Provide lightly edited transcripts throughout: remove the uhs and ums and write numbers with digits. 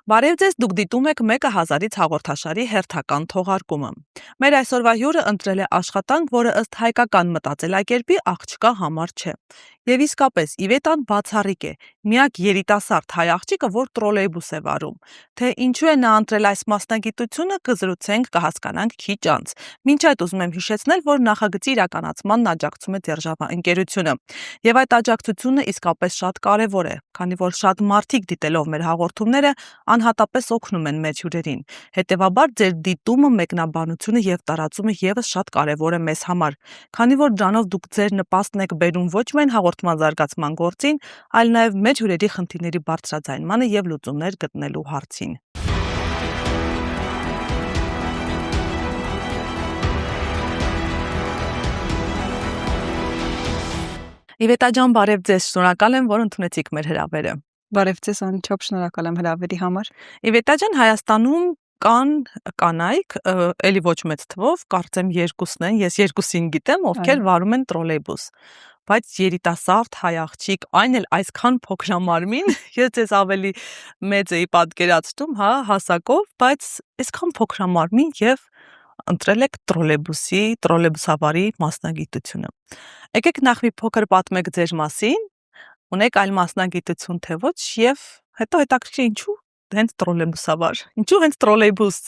Բարև ձեզ, դուք դիտում եք 1000-ից հաղորդաշարի հերթական թողարկումը։ Մեր այսօրվա հյուրը ընտրել է աշխատանք, որը ըստ հայկական մտածելակերպի աղջկա համար չէ։ Եվ իսկապես Իվետան բացառիկ է, միակ երիտասարդ հայ աղջիկը, որ տրոլեյբուս է վարում։ Թե ինչու է նա ընտրել այս մասնագիտությունը, կզրուցենք, կհասկանանք քիչ անց։ Մինչ այդ ուզում եմ հիշեցնել, որ նախագծի իրականացմանն աջակցում է Ձերժավա ընկերությունը։ Եվ այդ աջակցությունը իսկապես շատ կարևոր է, քանի որ շատ մարդիկ դիտելով մեր հաղորդումները անհատապես օգնում են մեր հյուրերին։ Հետևաբար ձեր դիտումը, մեկնաբանությունը եւ տարածումը եւս շատ կարեւոր է մեզ համար, քանի որ դրանով դուք ձեր նպաստն եք բերում ոչ միայն հաղորդման զարգացման գործին, այլ նաեւ մեր հյուրերի խնդիրների բարձրաձայնմանը եւ լուծումներ գտնելու հարցին։ Իվետա ջան, բարև ձեզ, շնորհակալ եմ, որ ընդունեցիք մեր հրավերը։ Բարև ձեզ, անչափ շնորհակալ եմ հրավերի համար։ Իվետա ջան, Հայաստանում կան կանայք, էլի ոչ մեծ թվով, կարծեմ երկուսն են, ես երկուսին գիտեմ, ովքեր վարում են տրոլեյբուս։ Բայց երիտասարդ հայ աղջիկ, այն էլ այսքան փոքրամարմին, ես ձեզ ավելի մեծ էի պատկերացնում, հա, հասակով, բայց այսքան փոքրամարմին եւ ընտրել եք տրոլեյբուսավարի մասնագիտությունը։ Եկեք նախ մի փոքր պատմեք ձեր մասին, ունեք այլ մասնագիտություն թե ոչ, եւ հետո հետաքրքիր ինչու հենց տրոլեյբուսավար, ինչու հենց տրոլեյբուս։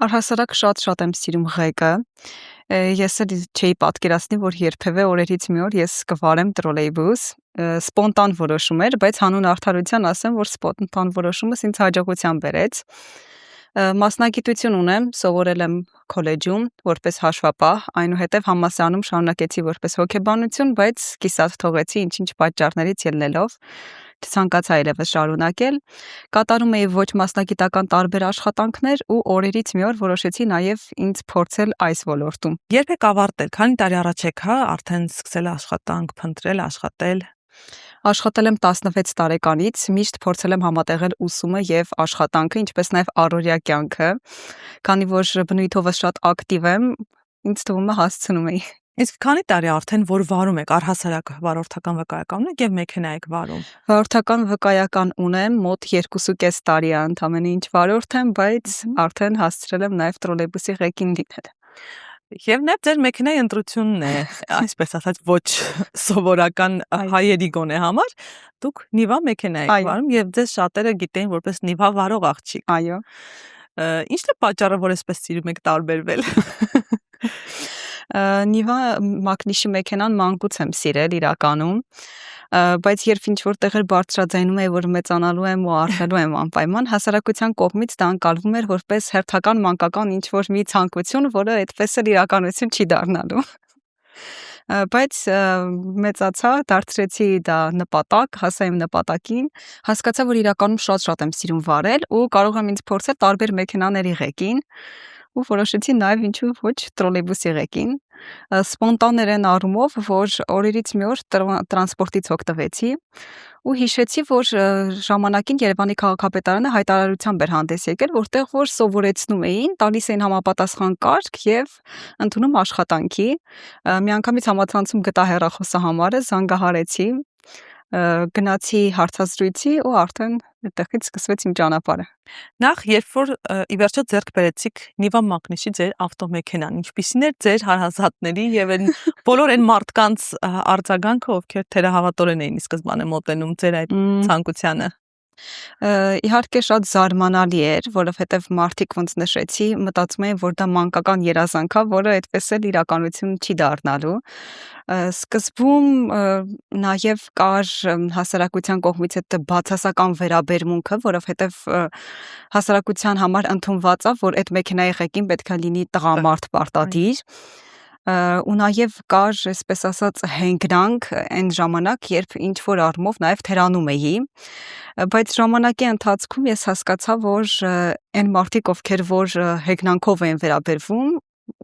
Առհասարակ շատ եմ սիրում ղեկը։ Ես էլ չէի պատկերացնի, որ երբևէ օրերից մի օր ես կվարեմ տրոլեյբուս։ Սպոնտան որոշում էր, բայց հանուն արդարության ասեմ, որ սպոնտան որոշումս ինձ հաջողության բերեց։ Մասնագիտություն ունեմ, սովորել եմ քոլեջում որպես հաշվապահ, այնուհետև համալսարանում շարունակեցի որպես հոգեբանություն, բայց կիսատ թողեցի ինչ-ինչ պատճառներից ելնելով, չցանկացա այլևս շարունակել։ Կատարում էի ոչ մասնագիտական տարբեր աշխատանքներ ու օրերից մի օր որոշեցի նաև ինձ փորձել այս ոլորտում։ Երբ եք ավարտել, քանի տարի առաջ եք, հա, արդեն սկսել աշխատանք փնտրել, աշխատել։ Աշխատել եմ 16 տարեկանից, միշտ փորձել եմ համատեղել ուսումը եւ աշխատանքը, ինչպես նաեւ առօրյա կյանքը, քանի որ բնույթովս շատ ակտիվ եմ, ինձ թվում է հասցնում էի։ Իսկ քանի տարի արդեն որ վարում եք, առհասարակ վարորդական վկայական ունեք եւ մեքենա եք վարում։ Վարորդական վկայական ունեմ, մոտ 2.5 տարի է ընդամենը ինչ վարորդ եմ, բայց արդեն հասցրել եմ նաեւ տրոլեյբուսի ղեկին լինել։ Եվ նաև ձեր մեքենայի ընտրությունն է, այսպես ասած, ոչ սովորական հայերի գոնե համար, դուք Նիվա մեքենա եք վարում եւ ձեզ շատերը գիտեն որպես Նիվա վարող աղջիկ։ Այո։ Ի՞նչն է պատճառը, որ այսպես սիրում եք տարբերվել։ Նիվա մակնիշի մեքենան մանկուց եմ սիրել իրականում, բայց երբ ինչ-որ տեղեր բարձրաձայնում էի, որ մեծանալու եմ ու արթնելու եմ անպայման, հասարակության կողմից դա անցալվում էր որպես հերթական մանկական ինչ-որ մի ցանկություն, որը այդպես էլ իրականություն չի դառնալու։ Բայց մեծացա, դարձրեցի դա նպատակ, հասա իմ նպատակին, հասկացա, որ իրականում շատ եմ սիրում վարել ու կարող եմ ինձ փորձել տարբեր մեքենաների ղեկին ու որոշեցի նաև ինչու ոչ տրոլեյբուսի ղեկին։ Սպոնտան էր այն առումով, որ օրերից մի օր տրանսպորտից օգտվեցի ու հիշեցի, որ ժամանակին Երևանի քաղաքապետարանը հայտարարությամբ էր հանդես եկել, որտեղ որ սովորեցնում էին, տալիս էին համապատասխան կարգ եւ ընդունում աշխատանքի։ Միանգամից համացանցում գտա հեռախոսահամարը, զանգահարեցի, գնացի հարցազրույցի ու արդեն այդտեղից սկսվեց իմ ճանապարհը։ Նախ, երբ որ ի վերջո ձեռք բերեցիք Նիվա մակնիշի ձեր ավտոմեքենան, ինչպիսին էր ձեր հարազատների եւ այն բոլոր այն մարդկանց արձագանքը, ովքեր թերահավատորեն էին ի սկզբանե մոտենում ձեր այդ ցանկությանը։ Իհարկե շատ զարմանալի էր, որովհետև մարդիկ ոնց նշեցի, մտածում էին, որ դա մանկական երազանք է, որը այդպես էլ իրականություն չի դառնալու։ Սկզբում նաև կար հասարակության կողմից այդ բացասական վերաբերմունքը, որովհետև հասարակության համար ընդունված է, որ այդ մեքենայի ղեկին պետք է լինի տղամարդ պարտադիր։ Ու նաև կար, այսպես ասած, հենգրանք այն ժամանակ, երբ ինչ-որ առումով նաև թերանում էի, բայց ժամանակի ընթացքում ես հասկացա, որ այն մարդիկ, ովքեր որ հեգնանքով են վերաբերվում,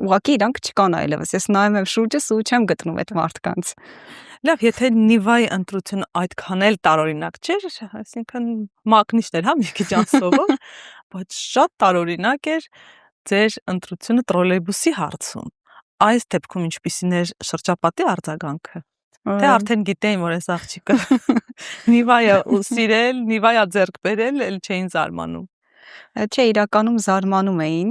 ուղղակի իրանք չկան այլևս։ Ես նայում եմ շուրջս ու չեմ գտնում այդ մարդկանց։ Լավ, եթե Նիվայի ընտրությունը այդքան էլ տարօրինակ չէր, այսինքն մակնիշներ, հա, մի քիչ անսովոր, բայց շատ տարօրինակ էր ձեր ընտրությունը տրոլեյբուսի հարցում։ Այս դեպքում ինչպիսին էր շրջապատի արձագանքը։ Թե արդեն գիտեին, որ այս աղջիկը Նիվայա ու սիրել, Նիվայա ձեռք բերել, էլ չէին զարմանում։ Չէ, իրականում զարմանում էին,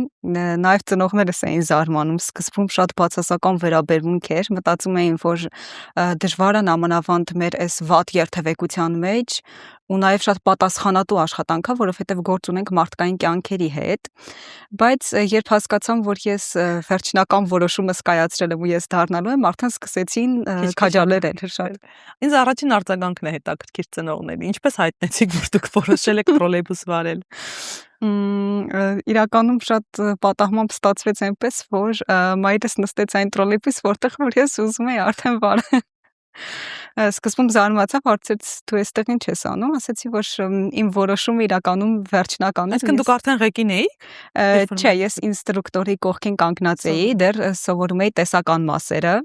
նաև ծնողներս էին զարմանում, սկզբում շատ բացասական վերաբերմունք էր, մտածում էին, որ դժվար է նամանավանդ մեր այս վատ երթևեկության մեջ ու նաև շատ պատասխանատու աշխատանք է, որովհետև գործ ունենք մարդկային կյանքերի հետ, բայց երբ հասկացամ, որ ես վերջնական որոշումս կայացրել եմ ու ես դառնալու եմ, արդեն սկսեցին քաջալերել շատ։ Ինձ առաջին արձագանքն է հետաքրքիր ծնողների, ինչպես հայտնեցիք, որ դուք որոշել եք տրոլեյբուս վարել։ Իրականում շատ պատահմամբ ստացվեց այնպես, որ մայրս նստեց այն տրոլեյբուս, որտեղ որ ես ուզում էի արդեն վարել։ Սկզբում զարմացավ, հարցրեց դու այստեղ ինչ ես անում, ասացի, որ իմ որոշումը իրականում վերջնական է։ Այսինքն դուք արդեն ղեկին էիք։ Չէ, ես ինստրուկտորի կողքին կանգնած էի, դեռ սովորում էի տեսական մասերը։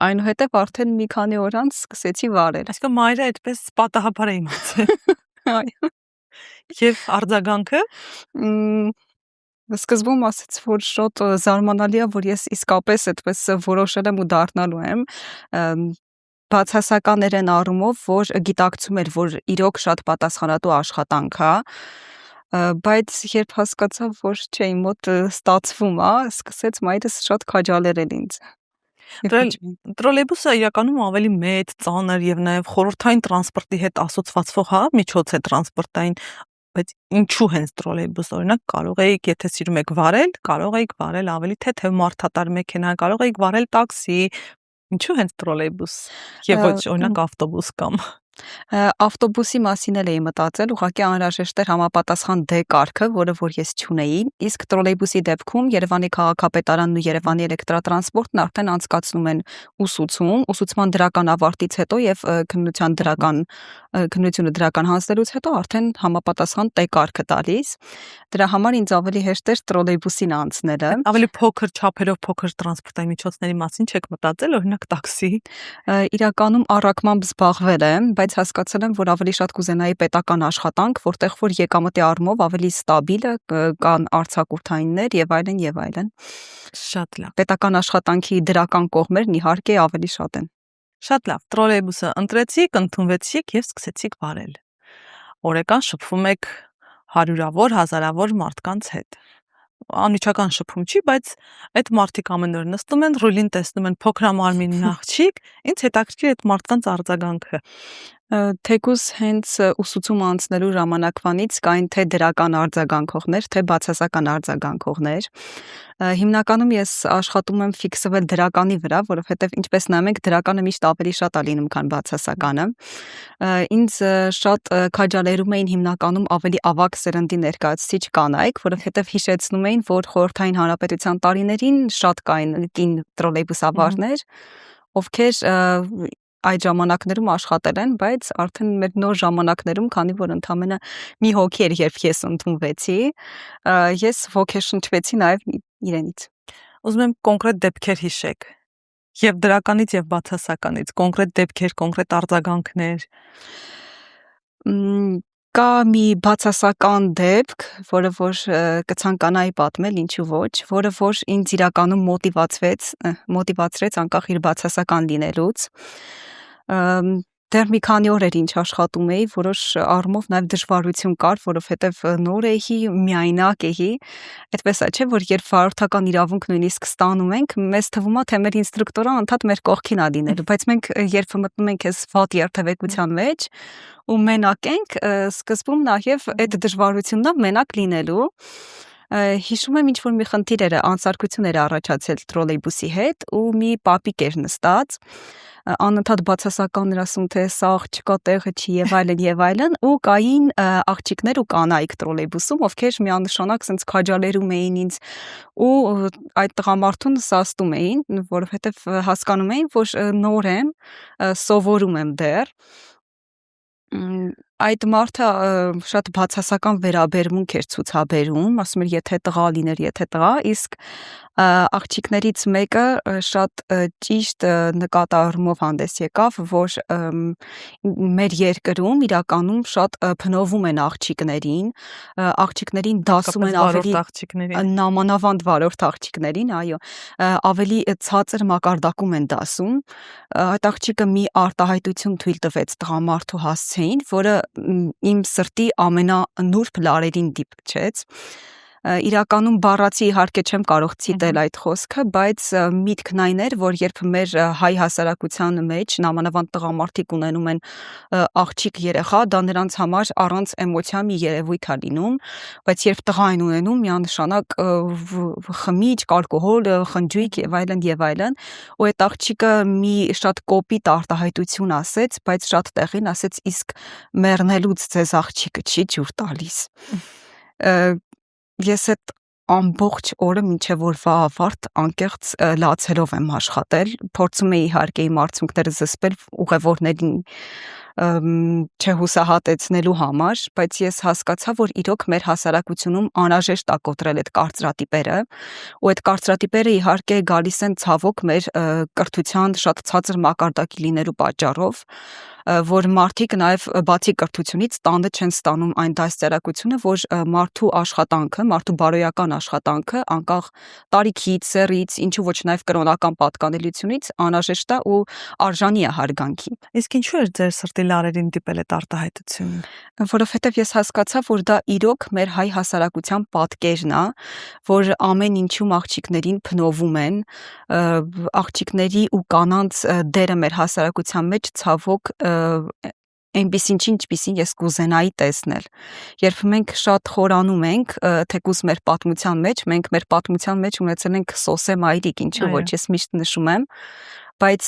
Այնուհետև արդեն մի քանի օր անց սկսեցի վարել։ Այսինքն մայրը այդպես պատահաբար է իմացել։ Այո։ Եվ արձագանքը սկզբում ասաց, որ շատ զարմանալի է, որ ես իսկապես այդպես որոշել եմ ու դառնալու եմ, բացասական էր այն առումով, որ գիտակցում էր, որ իրոք շատ պատասխանատու աշխատանք է, բայց երբ հասկացա, որ չէ, իմ մոտ ստացվում է, սկսեց մայրս շատ քաջալերել ինձ։ Տրոլեյբուսը իրականում ավելի մեծ, ծանր եւ նաեւ խորհրդային տրանսպորտի հետ ասոցվածվող միջոց է տրանսպորտային, բայց ինչու հենց տրոլեյբուս, օրինակ կարող էիք, եթե սիրում եք վարել, կարող էիք վարել ավելի թեթև մարդատար մեքենա, կարող էիք վարել տաքսի, ինչու հենց տրոլեյբուս եւ ոչ օրինակ ավտոբուս կամ Ավտոբուսի մասին էլ էի մտածել, ուղղակի անհրաժեշտ էր համապատասխան D կարգը, որը որ ես չունեի, իսկ տրոլեյբուսի դեպքում Երևանի քաղաքապետարանն ու Երևանի էլեկտրատրանսպորտն արդեն անցկացնում են ուսուցման դրական ավարտից հետո եւ քննությունը դրական հանձնելուց հետո արդեն համապատասխան T կարգը տալիս։ Դրա համար ինձ ավելի հեշտ էր տրոլեյբուսին անցնելը։ Ավելի փոքր չափերով փոքր տրանսպորտային միջոցների մասին չեք մտածել, օրինակ տաքսի։ Իրականում առաքմամբ զբաղվել եմ, բայց հասկացել եմ, որ ավելի շատ կուզենայի պետական աշխատանք, որտեղ որ եկամտի առումով ավելի ստաբիլ է, կան արձակուրդայիններ եւ այլն եւ այլն։ Շատ լավ։ Պետական աշխատանքի դրական կողմերն իհարկե ավելի շատ են։ Շատ լավ, տրոլեյբուսը ընտրեցիք, ընդունվեցիք եւ սկսեցիք վարել։ Օրեկան շփվում եք հարյուրավոր, հազարավոր մարդկանց հետ։ Անմիջական շփում չի, բայց այդ մարդիկ ամեն օր նստում են, ռուլին տեսնում են փոքրամարմին աղջիկ, ինձ հետաքրքիր այդ մարդկանց արձագանքը։ Թեկուզ հենց ուսուցում անցնելու ժամանակվանից կային թե դրական արձագանքողներ, թե բացասական արձագանքողներ։ Հիմնականում ես աշխատում եմ ֆիքսվել դրականի վրա, որովհետև ինչպես նայում եք, դրականը միշտ ավելի շատ է լինում, քան բացասականը։ Ինձ շատ քաջալերում էին հիմնականում ավելի ավագ սերնդի ներկայացուցիչ կանայք, որովհետև հիշեցնում էին, որ խորհրդային հանրապետության տարիներին շատ կային կին տրոլեյբուսավարներ, ովքեր այդ ժամանակներում աշխատել են, բայց արդեն մեր նոր ժամանակներում, քանի որ ընդամենը մի հոգի էր, երբ ես ընդունվեցի, ես ոգեշնչվեցի նաև իրենից։ Ուզում եմ կոնկրետ դեպքեր հիշեք։ Եվ դրականից եւ բացասականից, կոնկրետ դեպքեր, կոնկրետ արձագանքներ։ Կա մի բացասական դեպք, որը որ կցանկանայի պատմել, ինչու ոչ, որը որ ինձ իրականում մոտիվացրեց անկախ իր բացասական լինելուց։ Դեռ մի քանի օր էր ինչ աշխատում էի, որոշ առումով նաև դժվարություն կար, որովհետև նոր էի, միայնակ էի, այդպես է, չէ, որ երբ վարորդական իրավունք նույնիսկ ստանում ենք, մեզ թվում է, թե մեր ինստրուկտորը անդադ մեր կողքին է լինելու, բայց մենք երբ մտնում ենք այս վատ երթևեկության մեջ ու մենակ ենք, սկզբում նաև այդ դժվարությունն է մենակ լինելու։ Հիշում եմ ինչ-որ մի խնդիր էր, անսարքություն էր առաջացել տրոլեյբուսի հետ ու մի պապիկ էր նստած, անընդհատ բացասական էր ասում, թե սաղ չկա, տեղը չի եւ այլն, ու կային աղջիկներ ու կանայք տրոլեյբուսում, ովքեր միանշանակ սենց քաջալերում էին ինձ ու այդ տղամարդուն սաստում էին, որովհետեւ հասկանում էին, որ նոր եմ, սովորում եմ դեռ։ Այդ մարդը շատ բացասական վերաբերմունք էր ցուցաբերում, ասում էր եթե տղա լիներ, եթե տղա, իսկ աղջիկներից մեկը շատ ճիշտ նկատառումով հանդես եկավ, որ մեր երկրում իրականում շատ փնովում են աղջիկներին դասում են ավելի նամանավանդ վարորդ աղջիկներին, այո, ավելի ցածր մակարդակում են դասում։ Այդ աղջիկը մի արտահայտություն թույլ տվեց տղամարդու հասցեին, որը իմ սրտի ամենանուրբ լարերին դիպչեց։ Իրականում բառացի իհարկե չեմ կարող ցիտել այդ խոսքը, բայց միտքն այն էր, որ երբ մեր հայ հասարակության մեջ նամանավանդ տղամարդիկ ունենում են աղջիկ երեխա, դա նրանց համար առանց էմոցիա մի երևույթ է լինում, բայց երբ տղա են ունենում, միանշանակ խմիչք, ալկոհոլ, խնջույք եւ այլն, ու այդ աղջիկը մի շատ կոպիտ արտահայտություն ասեց, բայց շատ տեղին ասեց, իսկ մեռնելուց ձեզ աղջիկը չի ջուր տալիս։ Ես այդ ամբողջ օրը մինչև օրվա ավարտ անկեղծ լացելով եմ աշխատել, փորձում էի իհարկե իմ արդյունքները զսպել ուղևորներին չհուսահատեցնելու համար, բայց ես հասկացա, որ իրոք մեր հասարակությունում անհրաժեշտ է կոտրել այդ կարծրատիպերը, ու այդ կարծրատիպերը իհարկե գալիս են ցավոք մեր կրթության շատ ցածր մակարդակի լինելու պատճառով, որ մարդիկ նաև բացի կրթությունից տանը չեն ստանում այն դաստիարակությունը, որ մարդու աշխատանքը, մարդու բարոյական աշխատանքը անկախ տարիքից, սեռից, ինչու ոչ նաև կրոնական պատկանելությունից անհրաժեշտ է ու արժանի է հարգանքի։ Իսկ ինչու էր ձեր սրտի լարերին դիպել այդ արտահայտությունը։ Որովհետև ես հասկացա, որ դա իրոք մեր հայ հասարակության պատկերն է, որ ամեն ինչում աղջիկներին փնովում են, աղջիկների ու կանանց դերը մեր հասարակության մեջ ցավոք ինչպիսին ես կուզենայի տեսնել։ Երբ մենք շատ խորանում ենք, թեկուզ մեր պատմության մեջ, մենք մեր պատմության մեջ ունեցել ենք Սոսե մայրիկ, ինչու ոչ, ես միշտ նշում եմ, բայց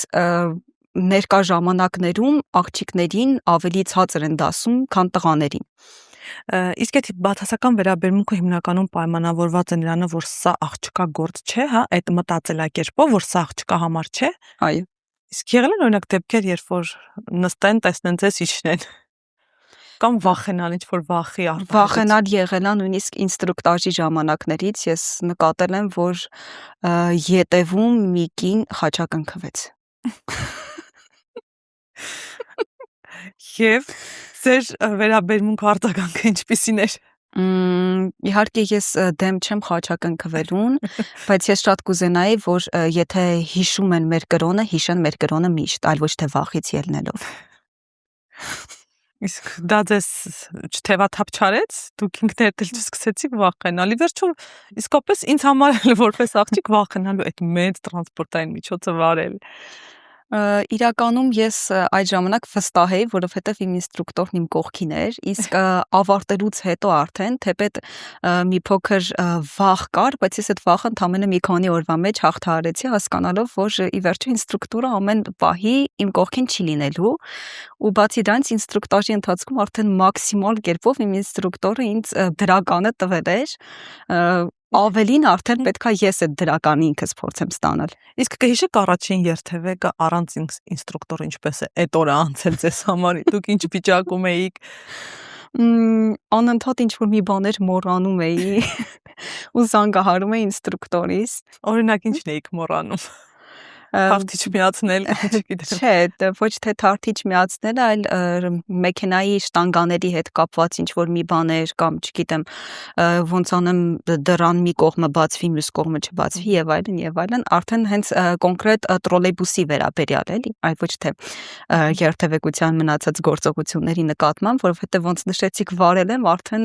ներկա ժամանակներում աղջիկներին ավելի ցածր են դասում, քան տղաներին։ Իսկ այդ բացասական վերաբերմունքը հիմնականում պայմանավորված է նրանով, որ սա աղջկա գործ չէ, հա, այդ մտածելակերպով, որ սա աղջկա համար չէ։ Այո։ Իսկ եղել են օրինակ դեպքեր, երբ որ նստեն, տեսնեն ձեզ իջնեն կամ վախենալ, ինչ որ վախի արտահայտություն։ Վախենալ եղել է նույնիսկ ինստրուկտաժի ժամանակներից, ես նկատել եմ, որ ետևում մի կին խաչակնքվեց։ Եվ ձեր վերաբերմունքը արձագանքը ինչպիսին էր։ Իհարկե ես դեմ չեմ խաչակնքվելուն, բայց ես շատ կուզենայի, որ եթե հիշում են մեր կրոնը, հիշեն մեր կրոնը միշտ, այլ ոչ թե վախից ելնելով։ Իսկ դա ձեզ չթևաթափ չարեց, դուք ինքներդ էլ չսկսեցիք վախենալ։ Ի վերջո իսկապես ինձ համար էլ որպես աղջիկ վախենալու այդ մեծ տրանսպորտային միջոցը վարել։ Իրականում ես այդ ժամանակ վստահ էի, որովհետև իմ ինստրուկտորն իմ կողքին էր, իսկ ավարտելուց հետո արդեն թեպետ մի փոքր վախ կար, բայց ես այդ վախը ընդամենը մի քանի օրվա մեջ հաղթահարեցի, հասկանալով, որ ի վերջո ինստրուկտորը ամեն պահի իմ կողքին չի լինելու, ու բացի դրանից ինստրուկտաժի ընթացքում արդեն մաքսիմալ կերպով իմ ինստրուկտորը ինձ դրականը տվել էր, ավելին արդեն պետքա ես այդ դրականը ինքս փորձեմ ստանալ։ Իսկ կհիշեք առաջին երթևեկը առանց ինստրուկտորը ինչպես է այդ օրը անցել ձեզ համար, դուք ինչ վիճակում էիք։ Անընդհատ ինչ որ մի բաներ մոռանում էի ու զանգահարում էի ինստրուկտորից։ Օրինակ ինչն էիք մոռանում։ Թարթիչ միացնել, չգիտեմ։ Չէ, ոչ թե թարթիչ միացնել, այլ մեքենայի շտանգաների հետ կապված ինչ որ մի բաներ կամ չգիտեմ, ոնց անեմ դռան մի կողմը բացվի, մյուս կողմը չբացվի եւ այլն, արդեն հենց կոնկրետ տրոլեյբուսի վերաբերյալ էլի, այլ ոչ թե երթևեկության մնացած գործողությունների նկատմամբ, որովհետեւ ոնց նշեցիք վարել եմ, արդեն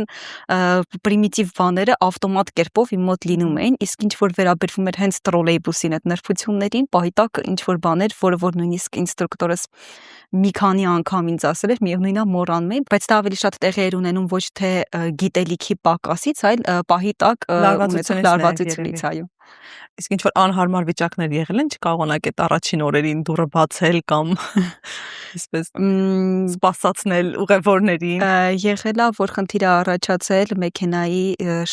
պրիմիտիվ բաները ավտոմատ կերպով իմ մոտ լինում էին, իսկ ինչ որ վերաբերվում էր հենց տրոլեյբուսին, այդ նրբություններին, տակ ինչ որ բաներ, որը որ նույնիսկ ինստրուկտորս մի քանի անգամ ինձ ասել էր, միևնույնն է մոռանում եմ, բայց դա ավելի շատ տեղի էր ունենում ոչ թե գիտելիքի պակասից, այլ պահի տակ ունեցող լարվածությունից, այո։ Իսկ ինչ որ անհարմար վիճակներ եղել են, չկարողանաք այդ առաջին օրերին դուռը բացել կամ այսպես սպասացնել ուղևորներին։ Եղել է, որ խնդիր է առաջացել մեքենայի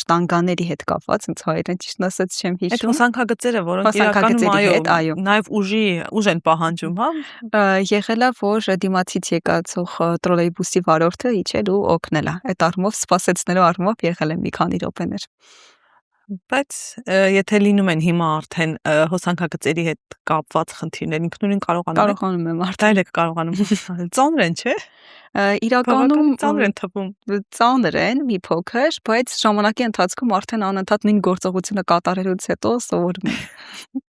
շտանգաների հետ կապված, ինձ հայերեն ճիշտ ասած չեմ հիշում։ Այդ հոսանքագծերը, որոնք իրականում այո, նաև ուժ են պահանջում, հա։ Եղել է, որ դիմացից եկածող տրոլեյբուսի վարորդը իջել ու օգնել է։ Այդ առումով սպասեցնելու առումով եղել է մի քանի րոպեներ։ Բայց եթե լինում են հիմա արդեն հոսանքագծերի հետ կապված խնդիրներ, ինքնուրույն կարողանում եք Կարողանում եմ արդեն եք կարողանում ծանր են, չէ՞։ իրականում ծանր են թվում։ ծանր են մի փոքր, բայց ժամանակի ընթացքում արդեն անընդհատ նույն գործողությունը կատարելուց հետո սովորում եմ։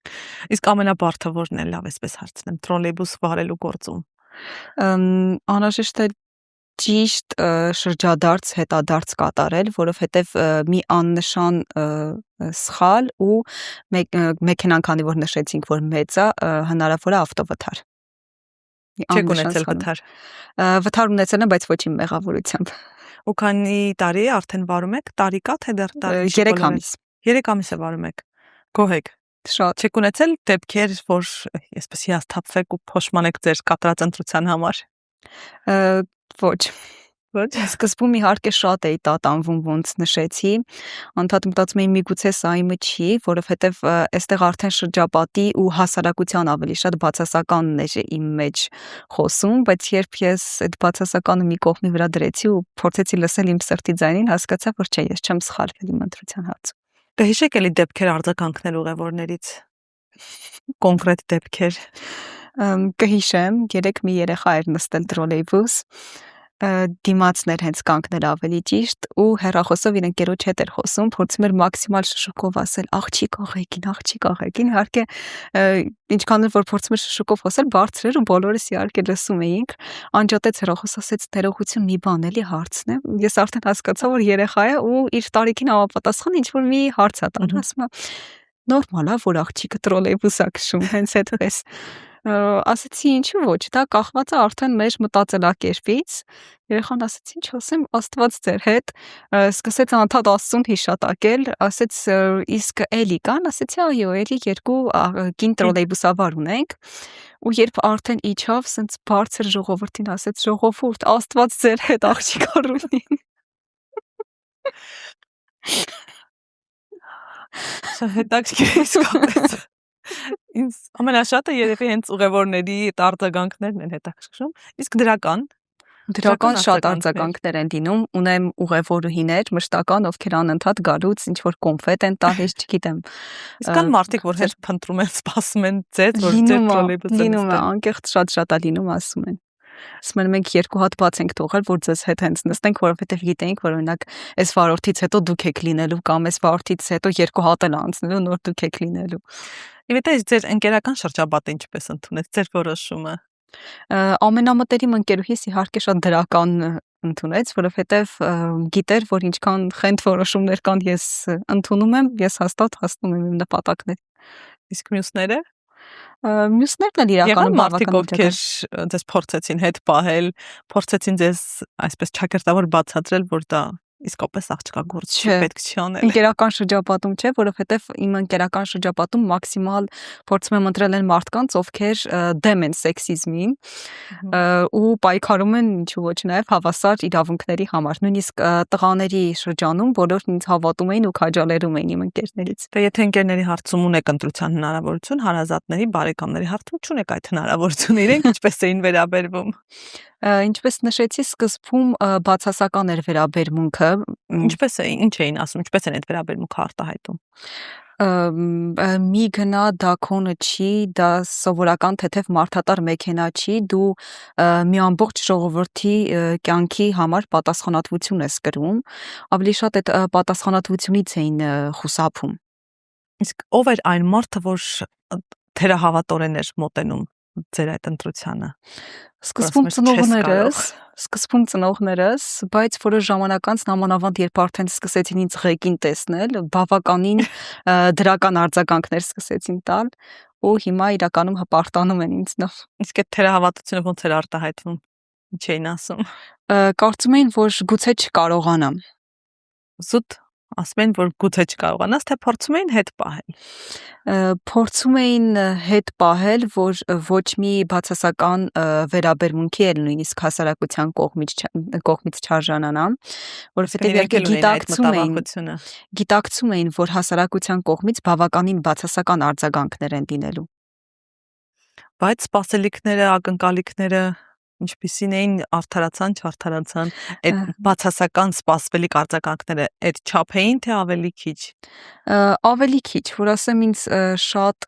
Իսկ ամենաբարդը որն է, լավ էսպես հարցնեմ, տրոլեյբուս վարելու գործում։ Անհրաժեշտ է ճիշտ շրջադարձ հետադարձ կատարել, որովհետև մի աննշան սխալ ու մեքենան քանի որ նշեցինք, որ մեծ է, հնարավոր է ավտովթար։ Չեք ունեցել վթար։ Վթար ունեցել եմ, բայց ոչ իմ մեղավորությամբ։ Ու քանի տարի է արդեն վարում եք, տարի կա թե դեռ տարի 3 ամիս։ 3 ամիս է վարում եք։ Գոհ եք։ Շատ։ Չեք ունեցել դեպքեր, որ այսպես հիասթափվեք ու փոշմանեք ձեր կատարած ընտրության համար։ Ոչ։ Ոչ։ Սկզբում իհարկե շատ էի տատանվում, ոնց նշեցի, անդադ մտածում էի միգուցե սա իմը չի, որովհետև այստեղ արդեն շրջապատի ու հասարակության ավելի շատ բացասականն էր իմ մեջ խոսում, բայց երբ ես այդ բացասականը մի կողմի վրա դրեցի ու փորձեցի լսել իմ սրտի ձայնին, հասկացա, որ չէ, ես չեմ սխալվել իմ ընտրության հարցում։ Կհիշեք էլի դեպքեր արձագանքնել ուղևորներից։ Կոնկրետ դեպքեր։ Կհիշեմ, երեք մի երեխա էր նստել տրոլեյբուս, դիմացն էր հենց կանգնել ավելի ճիշտ ու հեռախոսով իր ընկերոջ հետ էր խոսում, փորձում էր մաքսիմալ շշուկով ասել աղջիկ աղեկին, իհարկե ինչքան որ փորձում էր շշուկով խոսել, բարձր էր ու բոլորս իհարկե լսում էինք, անջատեց հեռախոս, ասեց ներողություն, մի բան էլի հարցնեմ, ես արդեն հասկացա, որ երեխա է ու իր տարիքին համապատասխան ինչ որ մի հարց է տալու, ասում է նորմալ է, որ աղջիկը տրոլեյբուս է քշում, հենց այդպես ասացի ինչու ոչ, դա կախված է արդեն մեր մտածելակերպից։ Երեխան ասաց ինչ ասեմ, Աստված ձեր հետ, սկսեց անդադ Աստծուն հիշատակել, ասեց իսկ էլի կան, ասեցի այո, էլի 2 կին տրոլեյբուսավար ունենք, ու երբ արդեն իջավ, սենց բարձր ժողովրդին ասեց ժողովուրդ, Աստված ձեր հետ աղջիկ առունին։ Հետաքրքիր է իսկապես։ Ինձ ամենաշատը երևի հենց ուղևորների արձագանքներն են հետաքրքրում, իսկ դրական շատ արձագանքներ են լինում, ունեմ ուղևորուհիներ, մշտական, ովքեր անընդհատ գալուց ինչ որ կոնֆետ են տալիս, չգիտեմ։ Իսկ կան մարդիկ, որ հենց փնտրում են, սպասում են ձեզ, որ ձեր տրոլեյբուսը լինում է, անկեղծ շատ է լինում, ասում են։ Ասում են մենք 2 հատ բաց ենք թողել, որ ձեզ հետ հենց նստենք, որովհետև գիտենք, որ օրինակ այս վարորդից հետո դուք եք լինելու կամ այս վարորդից հետո 2 հատ էլ անցնելու, նոր դուք եք լինելու։ Իվետե ձեր ընկերական շրջապատը ինչպես ընդունեց ձեր որոշումը։ Ամենամտերիմ ընկերուհիս իհարկե շատ դրական ընդունեց, որովհետև գիտեր, որ ինչքան խենթ որոշումներ կան ես ընդունում եմ, ես հաստատ հասնում եմ իմ նպատակներ։ Իսկ մյուսները։ Մյուսներն էլ իրականում մարդիկ ովքեր ձեզ փորձեցին հետ պահել, փորձեցին ձեզ այսպես ճակերտավոր բացատրել, որ դա իսկապես աղջկա գործ չի, պետք չի անել։ Ընկերական շրջապատում չէ, որովհետև իմ ընկերական շրջապատում մաքսիմալ փորձում եմ ընտրել են մարդկանց, ովքեր դեմ են սեքսիզմին ու պայքարում են ինչու ոչ նաև հավասար իրավունքների համար։ Նույնիսկ տղաների շրջանում բոլորն ինձ հավատում էին ու քաջալերում էին իմ ընկերներից։ Դե եթե ընկերների հարցում ունեք ընտրության հնարավորություն, հարազատների, բարեկամների հարցում չունեք այդ հնարավորությունը, իրենք ինչպես էին վերաբերվում։ Ինչպես նշեցի, սկզբում բացասական էր վերաբերմունքը։ Ինչպես է, ինչ էին ասում, ինչպես են այդ վերաբերմունքը արտահայտում։ Մի գնա դա քոնը չի, դա սովորական թեթև մարդատար մեքենա չի, դու մի ամբողջ ժողովրդի կյանքի համար պատասխանատվություն ես կրում, ավելի շատ այդ պատասխանատվությունից էին խուսափում։ Իսկ ով էր այն մարդը, որ թերահավատորեն էր մոտենում ձեր այդ ընտրությանը։ Սկզբում ծնողներս, բայց որոշ ժամանակ անց նամանավանդ երբ արդեն սկսեցին ինձ ղեկին տեսնել, բավականին դրական արձագանքներ սկսեցին տալ ու հիմա իրականում հպարտանում են ինձնով։ Իսկ այդ թերահավատությունը ոնց էր արտահայտվում։ Ինչ էին ասում։ Կարծում էին, որ գուցե չկարողանամ։ Զուտ ասում են, որ գուցե չկարողանաս, թե փորձում էին հետ պահել։ Փորձում էին հետ պահել, որ ոչ մի բացասական վերաբերմունքի էլ նույնիսկ հասարակության կողմից չարժանանամ, որովհետև գիտակցում էին, որ հասարակության կողմից բավականին բացասական արձագանքներ են լինելու։ Բայց սպասելիքները, ակնկալիքները Ինչպիսին էին արդարացան, չարդարացան, այդ բացասական սպասվելի արձագանքները այդ չափ էին, թե ավելի քիչ։ Ավելի քիչ, որ ասեմ ինձ շատ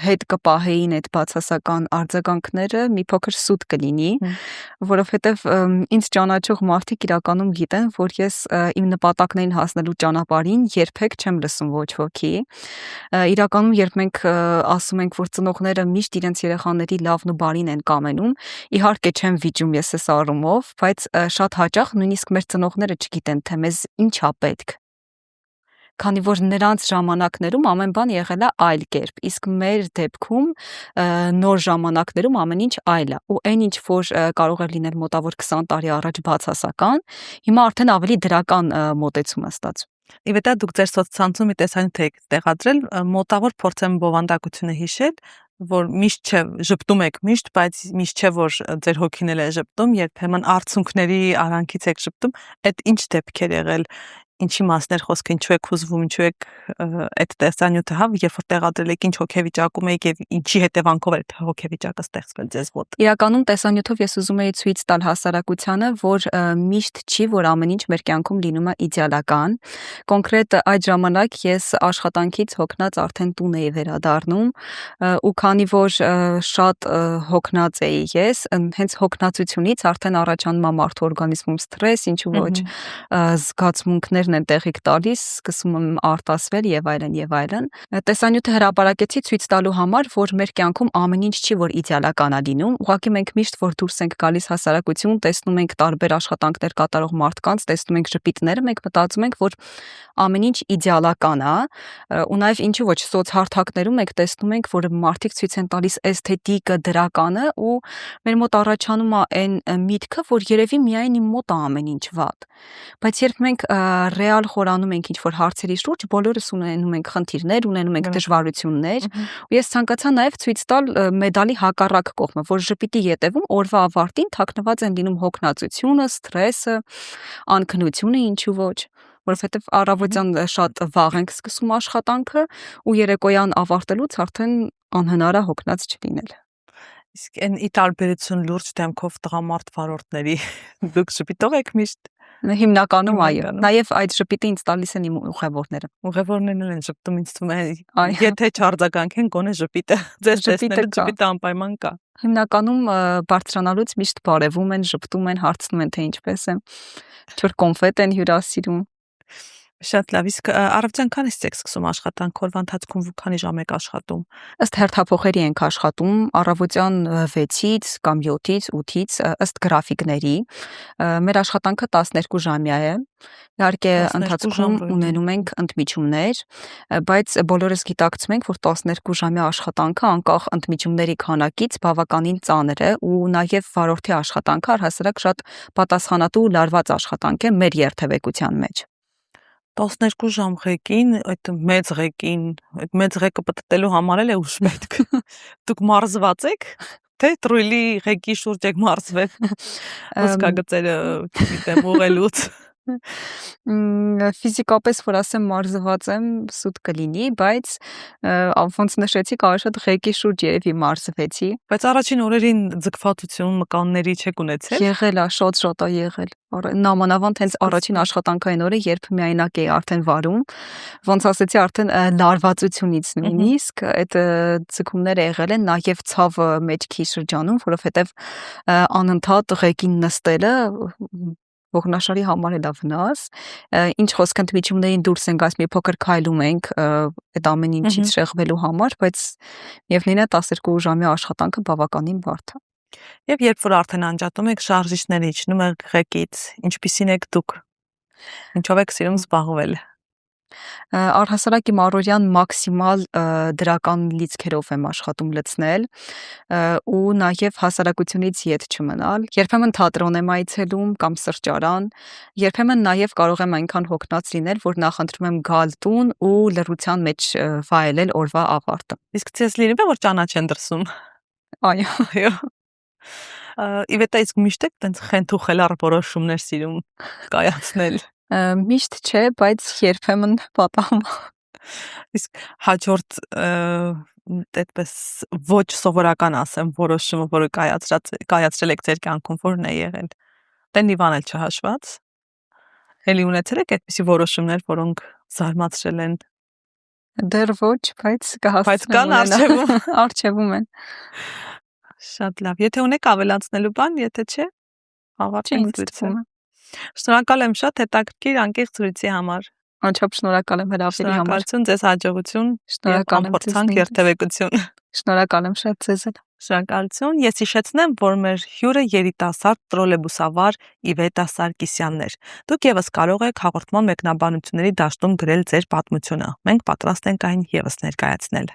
հետ կպահեին այդ բացասական արձագանքները, մի փոքր սուտ կլինի, որովհետև ինձ ճանաչող մարդիկ իրականում գիտեն, որ ես իմ նպատակներին հասնելու ճանապարհին երբեք չեմ լսում ոչ ոքի։ Իրականում երբ մենք ասում ենք, որ ծնողները միշտ իրենց երեխաների լավն ու բարին են կամենում, իհարկե չեմ վիճում ես այս առումով, բայց շատ հաճախ նույնիսկ մեր ծնողները չգիտեն, թե մեզ ինչ է պետք։ Քանի որ նրանց ժամանակներում ամեն բան եղել է այլ կերպ, իսկ մեր դեպքում նոր ժամանակներում ամեն ինչ այլ է, ու այն ինչ որ կարող է լինել մոտավոր 20 տարի առաջ բացասական, հիմա արդեն ավելի դրական մոտեցում է ստացվում։ Իվետա դուք ձեր սոցցանցում մի տեսանյութ եք տեղադրել, մոտավոր փորձեմ բովանդակությունը հիշել, որ միշտ չէ ժպտում եք միշտ, բայց միշտ չէ որ ձեր հոգին էլ է ժպտում, երբեմն արցունքների արանքից եք ժպտում, այդ ինչ դեպքեր եղել, ինչի մասներ խոսքը, ինչու եք հուզվում, ինչու եք այդ տեսանյութը, հա, երբ որ տեղադրել եք, ինչ հոգեվիճակում եք եւ ինչի հետևանքով է հոգեվիճակը ստեղծվել ձեզ մոտ։ Իրականում տեսանյութով ես ուզում եի ցույց տալ հասարակությանը, որ միշտ չի, որ ամեն ինչ մեր կյանքում լինում է իդեալական։ Կոնկրետ այդ ժամանակ ես աշխատանքից հոգնած արդեն տուն էի վերադառնում, ու քանի որ շատ հոգնած էի ես, հենց հոգնածությունից արդեն առաջանում է մարդու օրգանիզմում սթրես, ինչու ոչ զգացմունքներն են տեղիք տալիս, սկսում եմ արտասվել եւ այլն եւ այլն։ Տեսանյութը հրապարակեցի ցույց տալու համար, որ մեր կյանքում ամեն ինչ չի, որ իդեալական է լինում։ Ուղղակի մենք միշտ որ դուրս ենք գալիս հասարակություն, տեսնում ենք տարբեր աշխատանքներ կատարող մարդկանց, տեսնում ենք ժպիտները, մենք մտածում ենք, որ ամեն ինչ իդեալական է, ու նաեւ ինչու ոչ սոցհարթակներում մենք տեսնում ենք, որ մարդիկ ցույց են տալիս էսթետիկը, դրականը, ու մեր մոտ առաջանում է այն միտքը, որ երևի միայն իմ մոտ է ամեն ինչ վատ։ Բայց երբ մենք ռեալ խորանում ենք ինչ-որ հարցերի շուրջ, բոլորս ունենում ենք խնդիրներ, ունենում ենք դժվարություններ, ու ես ցանկացա նաև ցույց տալ մեդալի հակառակ կողմը, որ ժպիտի ետևում օրվա ավարտին թաքնված են լինում հոգնածությունը, սթրեսը, անքնությունը, ինչու ոչ, որովհետև առավոտյան շատ վաղ ենք սկսում աշխատանքը, ու երեկոյան ավարտելուց արդեն անհնար է հոգնած չլինել։ Իսկ այն ի տարբերություն լուրջ դեմքով տղամարդ վարորդների դուք ժպիտող եք միշտ։ Հիմնականում այո, նաև այդ ժպիտը ինձ տալիս են իմ ուղևորները։ Ուղևորներն են ժպտում, ինձ թվում է, եթե չարձագանքեն, գոնե ժպիտը, ձեր տեսնելը ժպիտը անպայման կա։ Հիմնականում բարձրանալուց միշտ բարևում են, ժպտում են, հարցնում են, թե ինչպես է, ինչ-որ կոնֆետ են հյուրասիրում։ Շատ լավ, իսկ առավոտյան քանից եք սկսում աշխատանք, օրվա ընթացքում քանի ժամ եք աշխատում։ Ըստ հերթափոխերի ենք աշխատում, առավոտյան 6-ից կամ 7-ից 8-ից ըստ գրաֆիկների։ Մեր աշխատանքը 12 ժամյա է։ Իհարկե ընթացքում ունենում ենք ընդմիջումներ, բայց բոլորս գիտակցում ենք, որ 12 ժամյա աշխատանքը անկախ ընդմիջումների քանակից բավականին ծանր է, ու նաև վարորդի աշխատանքը առհասարակ շատ պատասխանատու ու լարված աշխատանք է մեր երթևեկության մեջ։ 12 ժամ ղեկին, այդ մեծ ղեկին, այդ մեծ ղեկը պատտելու համար էլ է ուշ պետք։ Դուք մարզված եք, թե տրույլի ղեկի շուրջ եք մարզվել։ Ոսկագծերը, գիտեմ, ուղղելուց։ Ֆիզիկապես որ ասեմ մարզված եմ, սուտ կլինի, բայց ոնց նշեցի, կարող շատ ղեկի շուրջ երևի մարզվեցի։ Բայց առաջին օրերին ձգվածություն, մկանների չեք ունեցել։ Եղել է, շատ է եղել։ Նամանավանդ հենց առաջին աշխատանքային օրը, երբ միայնակ էի արդեն վարում, ոնց ասեցի, արդեն լարվածությունից նույնիսկ այդ ձգումները եղել են, նաև ցավը մեջքի շրջանում, որովհետև անընդհատ ղեկին նստելը ողնաշարի համար էլ է վնաս, ինչ խոսք ընդմիջումներին դուրս ենք, այս մի փոքր քայլում ենք այդ ամեն ինչից շեղվելու համար, բայց միևնույն է 12 ժամյա աշխատանքը բավականին բարդ է։ Եվ երբ որ արդեն անջատում եք շարժիչները իջնում եք ղեկից, ինչպիսին եք դուք։ Ինչով եք սիրում զբաղվել։ Առհասարակ իմ առօրյան մաքսիմալ դրական լիցքերով եմ աշխատում լցնել, ու նաև հասարակությունից ետ չմնալ։ Երբեմն թատրոն եմ այցելում կամ սրճարան, երբեմն նաև կարող եմ այնքան հոգնած լինել, որ նախընտրում եմ գալ տուն ու լռության մեջ վայելել օրվա ավարտը։ Իսկ ցես լինի՞մ է որ ճանաչեն դրսում։ Այո։ Իվետա իսկ միշտ եք տենց խենթուխելար որոշումներ սիրում կայացնել։ Միշտ չէ, բայց երբեմն պատահում։ Իսկ հաջորդ այդպես ոչ սովորական ասեմ որոշումը, որը կայացրել եք ձեր կյանքում, որն է եղել։ Տենիվան էլ չհաշված։ Էլի ունեցել եք այդպիսի որոշումներ, որոնք զարմացրել են։ Դեռ ոչ, բայց Բայց կան արժևում։ Արժևում են։ Շատ լավ։ Եթե ունեք ավելացնելու բան, եթե չէ, ավարտենք Ինձ զրույցը։ թվում է։ Շնորհակալ եմ շատ հետաքրքիր անկեղծ զրույցի համար։ Անչափ շնորհակալ եմ հրավերի համար։ Շնորհակալություն, ձեզ հաջողություն, Շնորհակալ եմ փորձանք, երթևեկություն։ Շնորհակալ եմ շատ ձեզ։ Շնորհակալություն։ Ես հիշեցնեմ, որ մեր հյուրը երիտասարդ տրոլեյբուսավար Իվետա Սարգսյանն էր։ Դուք եւս կարող եք հաղորդման մեկնաբանությունների դաշտում գրել ձեր պատմությունը։ Մենք պատրաստ ենք այն եւս ներկայացնել։